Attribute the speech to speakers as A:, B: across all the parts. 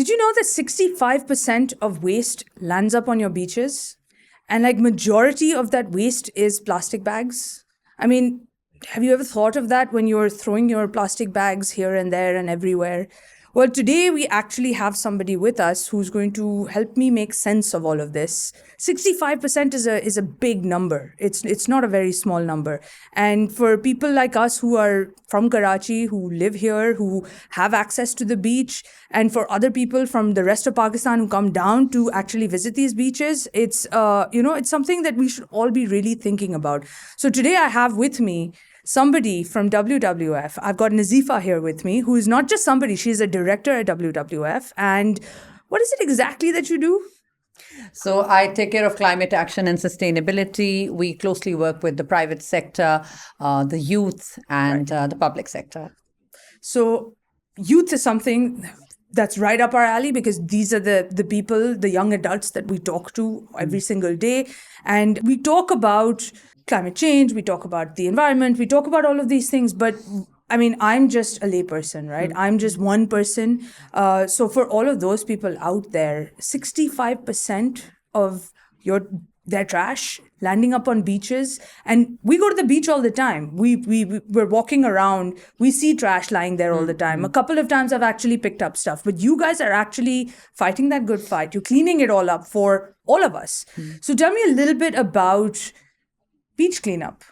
A: Did you know that 65% of waste lands up on your beaches? And like majority of that waste is plastic bags? I mean, have you ever thought of that when you're throwing your plastic bags here and there and everywhere? Well, today we actually have somebody with us who's going to help me make sense of all of this. 65% is a big number. It's not a very small number. And for people like us who are from Karachi, who live here, who have access to the beach, and for other people from the rest of Pakistan who come down to actually visit these beaches, it's it's something that we should all be really thinking about. So today I have with me somebody from WWF. I've got Nazifa here with me, who is not just somebody, she's a director at WWF. And what is it exactly that you do?
B: So I take care of climate action and sustainability. We closely work with the private sector, the youth, and the public sector.
A: So youth is something that's right up our alley, because these are the people, the young adults that we talk to every single day. And we talk about climate change, we talk about the environment, we talk about all of these things. But I mean, I'm just a layperson, right? I'm just one person. So for all of those people out there, 65% of their trash landing up on beaches. And we go to the beach all the time. We're walking around. We see trash lying there all the time. A couple of times I've actually picked up stuff. But you guys are actually fighting that good fight. You're cleaning it all up for all of us. So tell me a little bit about beach cleanup.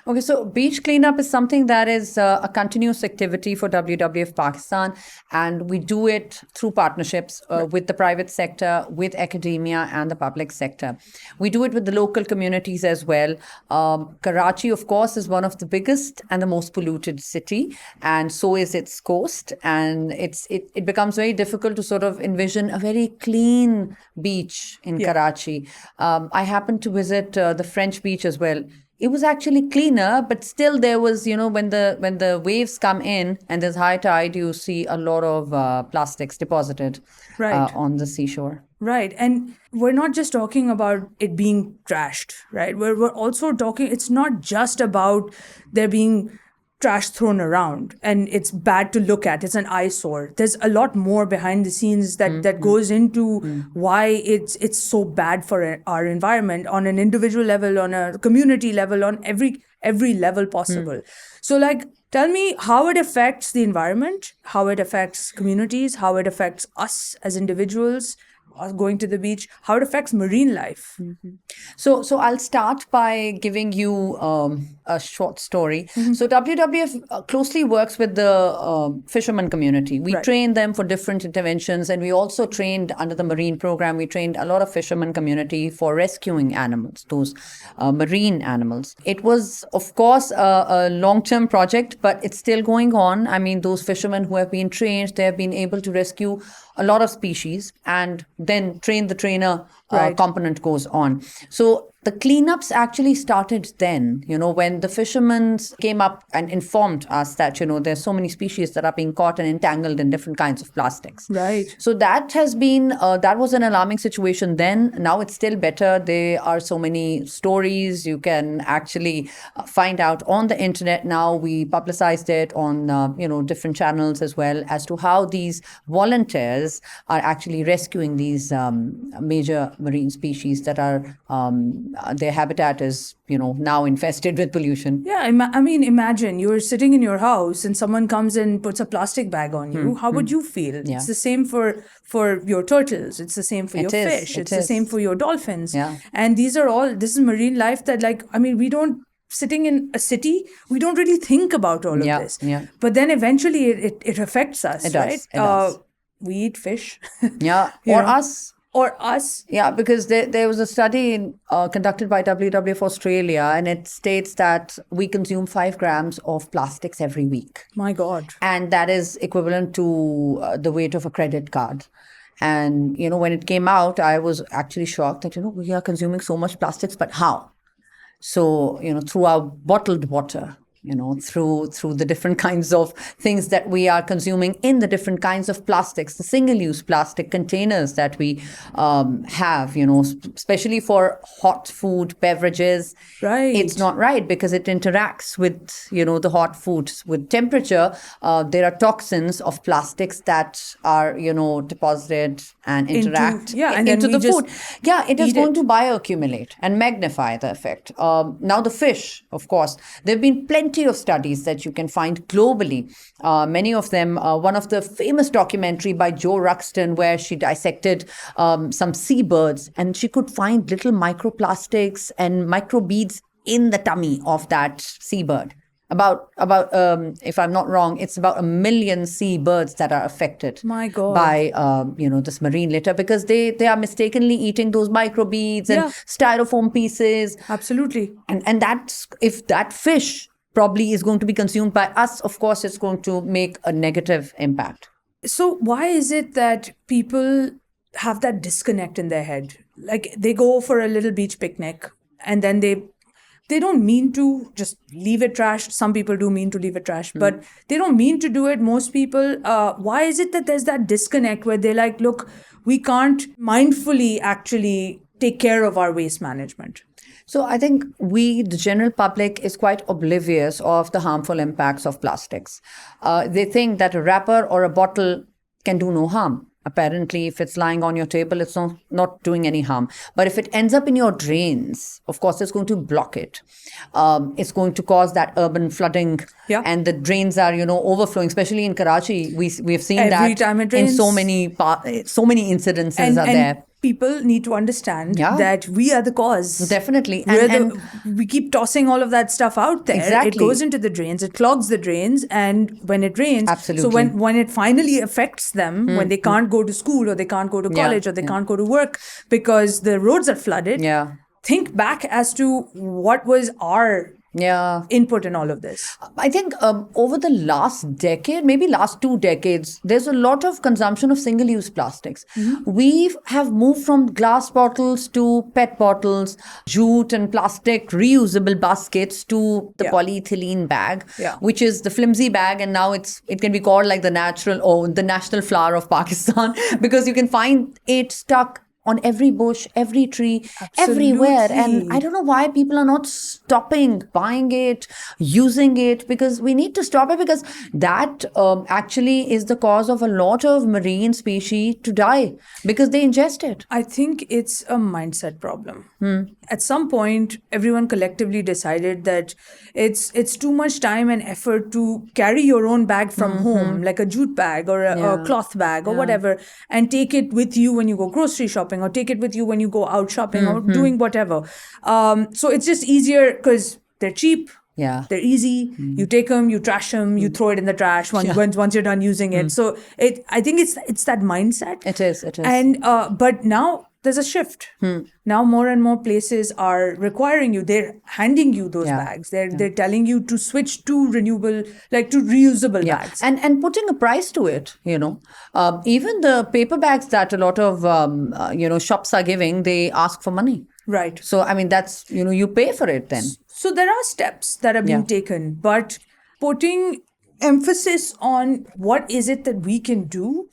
B: Okay, so beach cleanup is something that is a continuous activity for WWF Pakistan, and we do it through partnerships with the private sector, with academia, and the public sector. We do it with the local communities as well. Karachi, of course, is one of the biggest and the most polluted city, and so is its coast. And it becomes very difficult to sort of envision a very clean beach in Karachi. I happened to visit the French beach as well. It was actually cleaner, but still there was, when the waves come in and there's high tide, you see a lot of plastics deposited on the seashore.
A: Right. And we're not just talking about it being trashed, right? We're also talking, it's not just about there being trash thrown around and it's bad to look at. It's an eyesore. There's a lot more behind the scenes that goes into why it's so bad for our environment on an individual level, on a community level, on every level possible. So tell me how it affects the environment, how it affects communities, how it affects us as individuals going to the beach, how it affects marine life.
B: So I'll start by giving you a short story. So WWF closely works with the fisherman community. We train them for different interventions, and we also trained under the marine program. We trained a lot of fisherman community for rescuing animals, those marine animals. It was, of course, a long-term project, but it's still going on. I mean, those fishermen who have been trained, they have been able to rescue a lot of species, and then train the trainer component goes on. So the cleanups actually started then, when the fishermen came up and informed us that, there's so many species that are being caught and entangled in different kinds of plastics.
A: Right.
B: So that has been, that was an alarming situation then. Now it's still better. There are so many stories you can actually find out on the internet now. We publicized it on, different channels as well, as to how these volunteers are actually rescuing these major marine species that are their habitat is, now infested with pollution.
A: Yeah, I mean, imagine you're sitting in your house and someone comes and puts a plastic bag on you. How would you feel?
B: Yeah.
A: It's the same for your turtles. It's the same for your fish. It's the same for your dolphins.
B: Yeah.
A: And this is marine life that we don't, sitting in a city, we don't really think about all of this.
B: Yeah.
A: But then eventually it affects us,
B: It
A: right?
B: does. It does.
A: We eat fish.
B: Yeah.
A: Or us.
B: Yeah, because there was a study conducted by WWF Australia, and it states that we consume 5 grams of plastics every week.
A: My God.
B: And that is equivalent to the weight of a credit card. And, when it came out, I was actually shocked that, we are consuming so much plastics, but how? So, through our bottled water. through the different kinds of things that we are consuming in the different kinds of plastics, the single-use plastic containers that we have, especially for hot food beverages.
A: Right.
B: It's not right because it interacts with, the hot foods. With temperature, there are toxins of plastics that are, deposited and interact into the food. Yeah, it is going to bioaccumulate and magnify the effect. Now the fish, of course, there have been plenty of studies that you can find globally. Many of them, one of the famous documentary by Jo Ruxton, where she dissected some seabirds, and she could find little microplastics and microbeads in the tummy of that seabird. About if I'm not wrong, it's about 1 million seabirds that are affected by this marine litter, because they are mistakenly eating those microbeads and styrofoam pieces.
A: Absolutely.
B: And that's, if that fish probably is going to be consumed by us, of course, it's going to make a negative impact.
A: So why is it that people have that disconnect in their head? Like, they go for a little beach picnic and then they don't mean to just leave it trashed. Some people do mean to leave it trashed, but they don't mean to do it. Most people, why is it that there's that disconnect where they're like, look, we can't mindfully actually take care of our waste management?
B: So I think the general public, is quite oblivious of the harmful impacts of plastics. They think that a wrapper or a bottle can do no harm. Apparently, if it's lying on your table, it's not doing any harm. But if it ends up in your drains, of course, it's going to block it. It's going to cause that urban flooding.
A: Yeah.
B: And the drains are, overflowing, especially in Karachi. We have seen
A: Every
B: that
A: time it
B: in
A: rains.
B: so many incidences are there.
A: People need to understand that we are the cause.
B: Definitely.
A: We keep tossing all of that stuff out there.
B: Exactly.
A: It goes into the drains, it clogs the drains, and when it rains,
B: absolutely.
A: So when it finally affects them, when they can't go to school or they can't go to college or they can't go to work because the roads are flooded, think back as to what was our input in all of this.
B: I think over the last decade, maybe last 2 decades, there's a lot of consumption of single-use plastics. We have moved from glass bottles to PET bottles, jute and plastic reusable baskets to the polyethylene bag, which is the flimsy bag, and now it can be called like the national flower of Pakistan because you can find it stuck on every bush, every tree, everywhere. And I don't know why people are not stopping buying it, using it, because we need to stop it, because that actually is the cause of a lot of marine species to die because they ingest it.
A: I think it's a mindset problem. At some point, everyone collectively decided that it's too much time and effort to carry your own bag from home, like a jute bag or a cloth bag or whatever, and take it with you when you go grocery shopping, or take it with you when you go out shopping or doing whatever. So it's just easier because they're cheap.
B: Yeah,
A: they're easy. You take them, you trash them, you throw it in the trash once you're done using it. So I think it's that mindset.
B: It is.
A: And but now there's a shift. Now more and more places are requiring you. They're handing you those bags. They're telling you to switch to renewable, like to reusable bags.
B: And putting a price to it, even the paper bags that a lot of, shops are giving, they ask for money.
A: Right.
B: So, I mean, that's, you pay for it then.
A: So there are steps that are being taken, but putting emphasis on what is it that we can do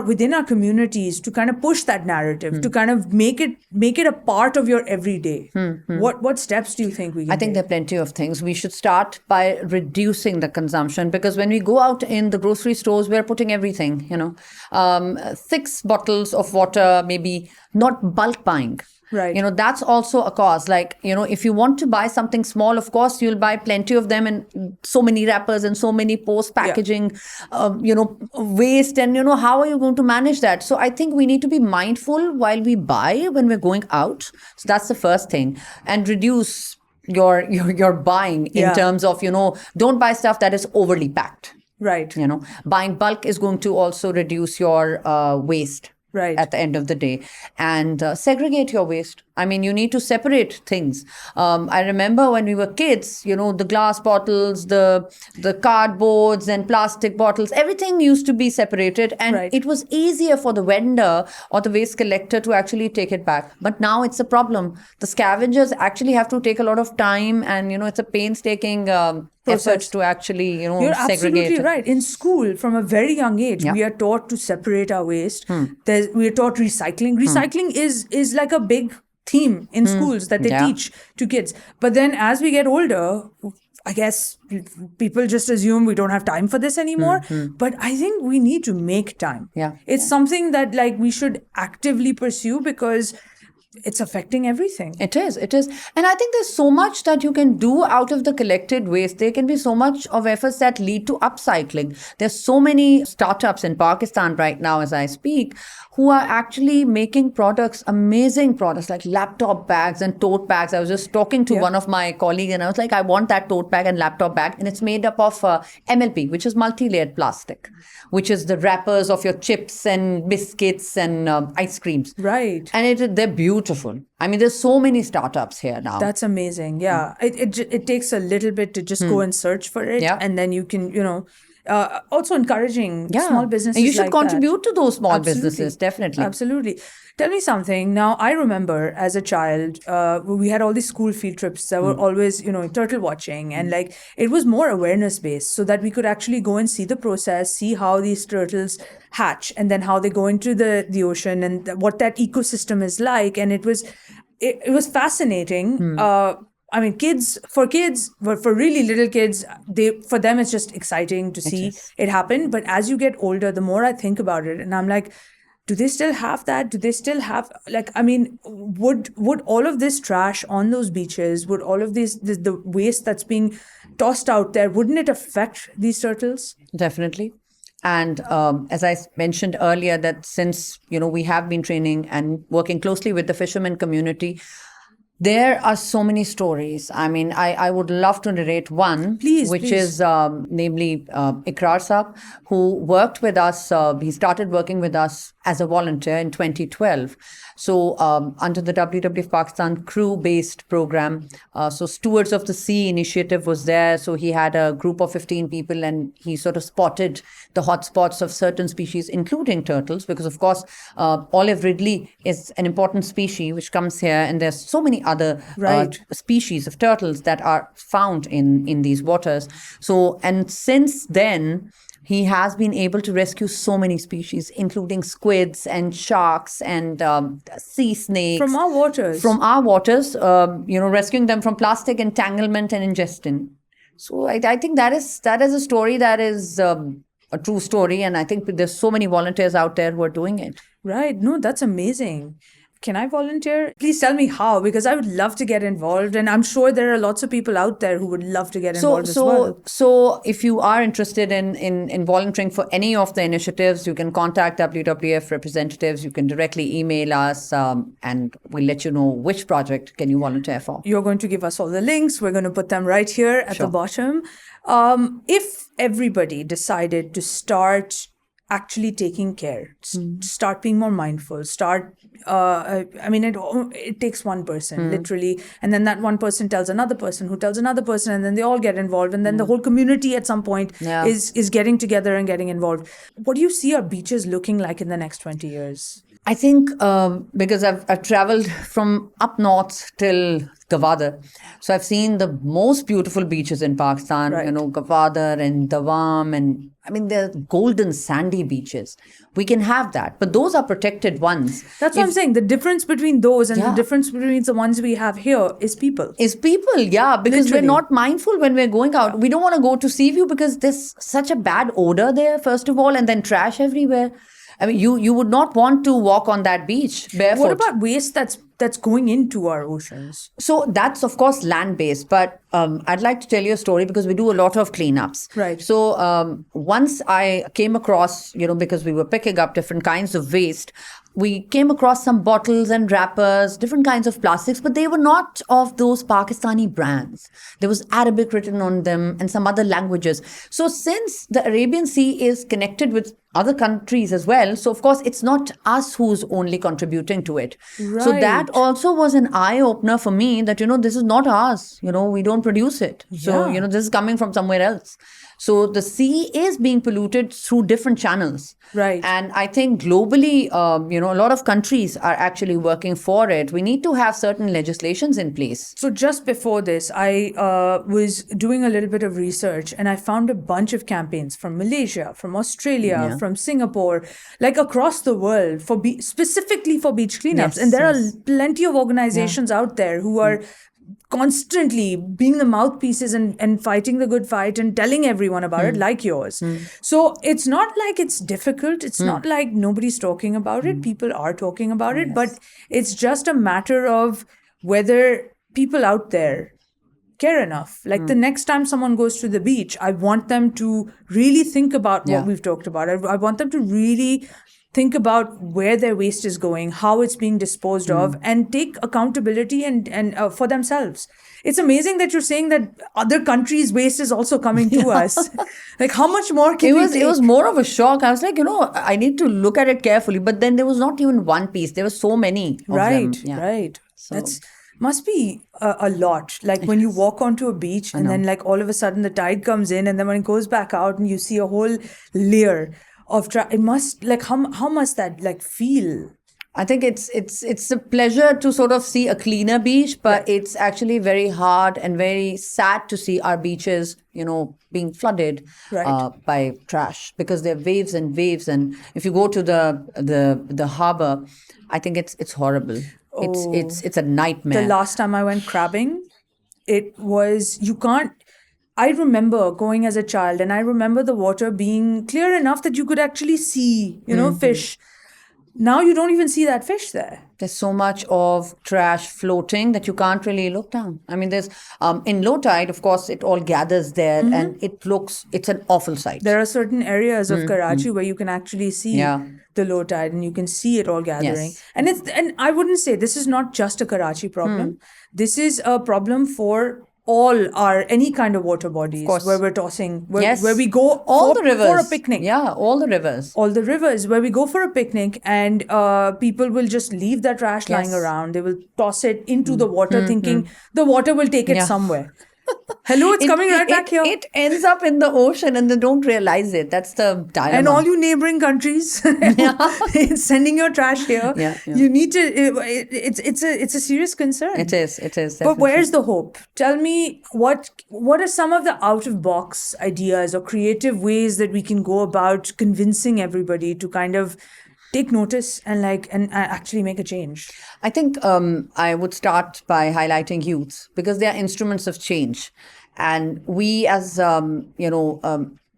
A: within our communities to kind of push that narrative, to kind of make it a part of your everyday. What steps do you think we can
B: I think there are plenty of things. We should start by reducing the consumption, because when we go out in the grocery stores, we're putting everything, 6 bottles of water, maybe not bulk buying.
A: Right.
B: That's also a cause. Like, if you want to buy something small, of course, you'll buy plenty of them and so many wrappers and so many post-packaging, waste. And, how are you going to manage that? So I think we need to be mindful while we buy when we're going out. So that's the first thing. And reduce your buying in terms of, don't buy stuff that is overly packed.
A: Right.
B: Buying bulk is going to also reduce your waste.
A: Right.
B: At the end of the day, and segregate your waste. I mean, you need to separate things. I remember when we were kids, the glass bottles, the cardboards and plastic bottles, everything used to be separated, and it was easier for the vendor or the waste collector to actually take it back. But now it's a problem. The scavengers actually have to take a lot of time, and it's a painstaking effort
A: Process.
B: to actually,
A: You're
B: segregate.
A: absolutely right. In school, from a very young age,
B: Yeah.
A: we are taught to separate our waste. We are taught recycling. Recycling is like a big theme in schools that they
B: Yeah.
A: teach to kids. But then as we get older, I guess people just assume we don't have time for this anymore. But I think we need to make time.
B: Yeah.
A: It's something that like we should actively pursue because it's affecting everything.
B: It is. And I think there's so much that you can do out of the collected waste. There can be so much of efforts that lead to upcycling. There's so many startups in Pakistan right now as I speak who are actually making products, amazing products like laptop bags and tote bags. I was just talking to one of my colleagues and I was like, I want that tote bag and laptop bag. And it's made up of MLP, which is multi-layered plastic, which is the wrappers of your chips and biscuits and ice creams.
A: Right.
B: And they're beautiful. I mean, there's so many startups here now.
A: That's amazing. Yeah. It takes a little bit to just go and search for it.
B: Yeah.
A: And then you can, also encouraging small businesses.
B: And you should
A: like
B: contribute to those small
A: Absolutely.
B: businesses, definitely.
A: Absolutely. Tell me something. Now, I remember as a child, we had all these school field trips that were always, turtle watching. And like, it was more awareness based so that we could actually go and see the process, see how these turtles hatch and then how they go into the ocean and what that ecosystem is like. And it was fascinating. I mean, for really little kids, for them, it's just exciting to see it happen. But as you get older, the more I think about it, and I'm like, do they still have that? Do they still have, would all of this trash on those beaches, would all of the waste that's being tossed out there, wouldn't it affect these turtles?
B: Definitely. And as I mentioned earlier, that since, we have been training and working closely with the fishermen community, there are so many stories. I mean, I would love to narrate one,
A: please.
B: Is namely Ikrar Saab, who worked with us. He started working with us as a volunteer in 2012. So under the WWF Pakistan crew-based program, so Stewards of the Sea initiative was there. So he had a group of 15 people and he sort of spotted the hotspots of certain species, including turtles, because of course, olive ridley is an important species which comes here, and there's so many other species of turtles that are found in these waters. So, and since then, he has been able to rescue so many species, including squids and sharks and sea snakes.
A: From our waters.
B: Rescuing them from plastic entanglement and ingestion. So I think that is a story that is a true story. And I think there's so many volunteers out there who are doing it.
A: Right. No, that's amazing. Can I volunteer? Please tell me how, because I would love to get involved. And I'm sure there are lots of people out there who would love to get involved as well.
B: So if you are interested in volunteering for any of the initiatives, you can contact WWF representatives. You can directly email us and we'll let you know which project can you volunteer for.
A: You're going to give us all the links. We're going to put them right here at the bottom. If everybody decided to start actually taking care, start being more mindful, it takes one person, literally. And then that one person tells another person who tells another person, and then they all get involved. And then the whole community at some point is getting together and getting involved. What do you see our beaches looking like in the next 20 years?
B: I think because I've traveled from up north till Gavadir. So I've seen the most beautiful beaches in Pakistan, Gavadir and Dawam. And I mean, they're golden sandy beaches. We can have that. But those are protected ones.
A: That's what I'm saying. The difference between those and the difference between the ones we have here is people.
B: Because literally. We're not mindful when we're going out. We don't want to go to sea view because there's such a bad odor there, first of all, and then trash everywhere. I mean, you would not want to walk on that beach barefoot.
A: What about waste that's going into our oceans?
B: So that's, of course, land-based. But I'd like to tell you a story because we do a lot of cleanups.
A: Right.
B: So once I came across, because we were picking up different kinds of waste, we came across some bottles and wrappers, different kinds of plastics, but they were not of those Pakistani brands. There was Arabic written on them and some other languages. So since the Arabian Sea is connected with other countries as well, so of course it's not us who's only contributing to it.
A: Right.
B: So that also was an eye-opener for me that, this is not ours. We don't produce it. So, this is coming from somewhere else. So the sea is being polluted through different channels.
A: Right.
B: And I think globally, a lot of countries are actually working for it. We need to have certain legislations in place.
A: So just before this, I was doing a little bit of research and I found a bunch of campaigns from Malaysia, from Australia, from Singapore, like across the world for specifically for beach cleanups.
B: Yes,
A: and there are
B: yes.
A: plenty of organizations out there who are constantly being the mouthpieces and fighting the good fight and telling everyone about it, like yours. So it's not like it's difficult. It's not like nobody's talking about it. People are talking about it, but it's just a matter of whether people out there care enough. Like the next time someone goes to the beach, I want them to really think about what we've talked about. I want them to really think about where their waste is going, how it's being disposed of, and take accountability and for themselves. It's amazing that you're saying that other countries' waste is also coming to us. Like, how much more can we take?
B: It was more of a shock. I was like, I need to look at it carefully. But then there was not even one piece. There were so many of them.
A: Right. That's must be a lot. Like when you walk onto a beach and then like all of a sudden the tide comes in and then when it goes back out and you see a whole layer of it must like how must that like feel?
B: I think it's a pleasure to sort of see a cleaner beach, but it's actually very hard and very sad to see our beaches, being flooded by trash because there are waves and waves. And if you go to the harbor, I think it's horrible. It's a nightmare.
A: The last time I went crabbing, it was I remember going as a child and I remember the water being clear enough that you could actually see, fish. Now you don't even see that fish there.
B: There's so much of trash floating that you can't really look down. I mean, there's in low tide, of course, it all gathers there and it's an awful sight.
A: There are certain areas of Karachi where you can actually see the low tide and you can see it all gathering.
B: Yes.
A: And I wouldn't say this is not just a Karachi problem. This is a problem for any kind of water bodies where we're tossing, where we go
B: all the rivers
A: for a picnic.
B: Yeah, all the rivers.
A: All the rivers where we go for a picnic and people will just leave their trash lying around. They will toss it into the water thinking the water will take it somewhere. Hello, it's coming right back here.
B: It ends up in the ocean and they don't realize it. That's the dilemma.
A: And all you neighboring countries sending your trash here. You need to, it's a serious concern.
B: It is.
A: But where's the hope? Tell me what are some of the out of box ideas or creative ways that we can go about convincing everybody to kind of take notice and actually make a change?
B: I think I would start by highlighting youth because they are instruments of change. And we as, a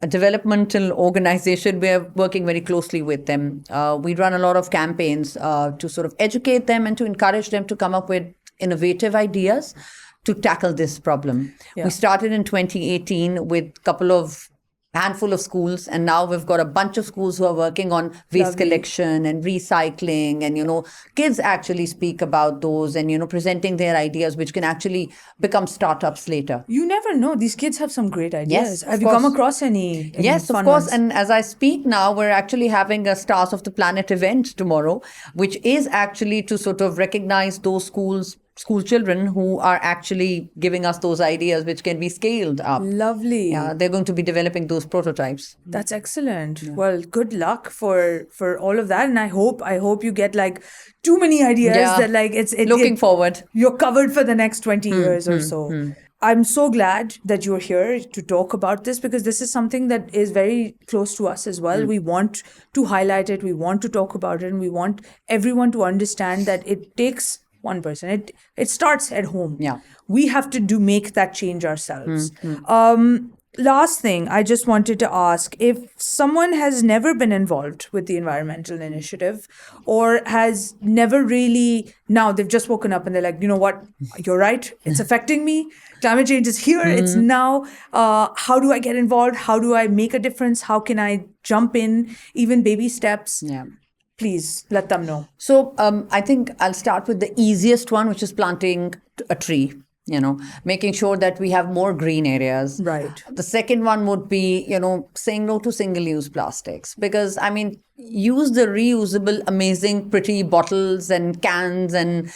B: developmental organization, we're working very closely with them. We run a lot of campaigns to sort of educate them and to encourage them to come up with innovative ideas to tackle this problem. We started in 2018 with a handful of schools, and now we've got a bunch of schools who are working on waste collection and recycling, and kids actually speak about those and presenting their ideas, which can actually become startups later.
A: You never know, these kids have some great ideas.
B: Yes,
A: have you come across any
B: yes,
A: fun
B: of course.
A: ones?
B: And as I speak now, we're actually having a Stars of the Planet event tomorrow, which is actually to sort of recognize those school children who are actually giving us those ideas which can be scaled up.
A: Lovely.
B: Yeah, they're going to be developing those prototypes.
A: That's excellent. Well, good luck for all of that, and I hope you get like too many ideas that like it's
B: looking forward.
A: You're covered for the next 20 years or so. I'm so glad that you're here to talk about this because this is something that is very close to us as well. We want to highlight it, we want to talk about it, and we want everyone to understand that it takes one person. It starts at home.
B: Yeah.
A: We have to make that change ourselves. Last thing, I just wanted to ask, if someone has never been involved with the environmental initiative or has never really, now they've just woken up and they're like, you know what, you're right, it's affecting me. Climate change is here, it's now. How do I get involved? How do I make a difference? How can I jump in, even baby steps?
B: Yeah.
A: Please let them know.
B: So I think I'll start with the easiest one, which is planting a tree. making sure that we have more green areas.
A: Right.
B: The second one would be, saying no to single-use plastics, because use the reusable, amazing, pretty bottles and cans and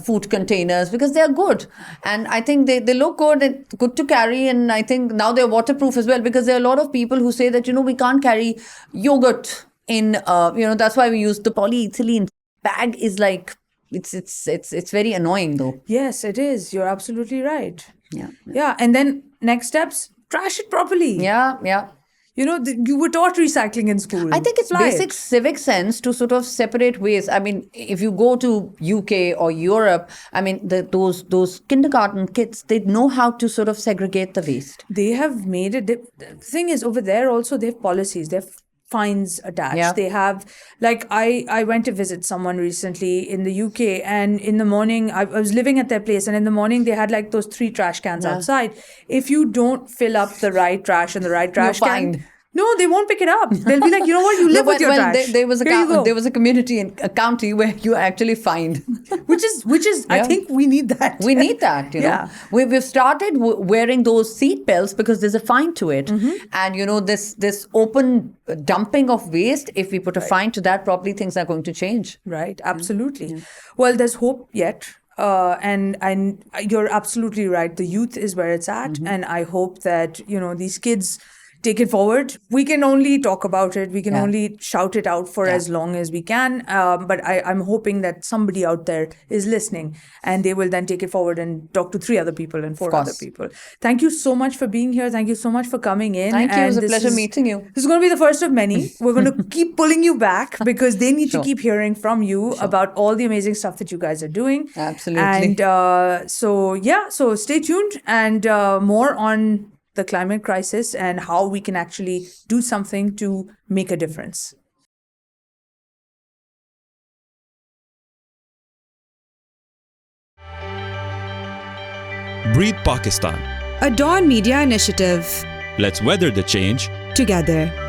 B: food containers, because they are good, and I think they look good and good to carry, and I think now they're waterproof as well, because there are a lot of people who say that we can't carry yogurt in that's why we use the polyethylene bag. Is like it's very annoying though.
A: Yes, it is. You're absolutely right.
B: Yeah.
A: And then next steps, trash it properly.
B: Yeah.
A: You were taught recycling in school.
B: I think it's basic civic sense to sort of separate waste. I mean, if you go to UK or Europe, I mean, those kindergarten kids, they know how to sort of segregate the waste.
A: They have made it. The thing is, over there also, they have policies. They have fines attached.
B: Yeah.
A: They have, like, I went to visit someone recently in the UK, and in the morning, I was living at their place, and in the morning, they had like those 3 trash cans outside. If you don't fill up the right trash in the right trash
B: You're
A: can,
B: fined.
A: no, they won't pick it up. They'll be like, you know what, you live with your trash.
B: There was
A: Here you go.
B: there was a community in a county where you actually fined.
A: which is I think we need that.
B: We need that,
A: Yeah.
B: We've started wearing those seat belts because there's a fine to it. And, this open dumping of waste, if we put a fine to that, probably things are going to change.
A: Right, absolutely. Yeah. Well, there's hope yet. And you're absolutely right. The youth is where it's at. And I hope that, these kids take it forward. We can only talk about it. We can only shout it out for as long as we can. But I'm hoping that somebody out there is listening, and they will then take it forward and talk to 3 other people and 4 other people. Thank you so much for being here. Thank you so much for coming in.
B: Thank you. It was a pleasure meeting you.
A: This is going to be the first of many. We're going to keep pulling you back because they need to keep hearing from you about all the amazing stuff that you guys are doing.
B: Absolutely.
A: And so stay tuned, and more on the climate crisis and how we can actually do something to make a difference.
C: Breathe Pakistan,
D: a Dawn Media initiative.
C: let's weather the change
D: Together.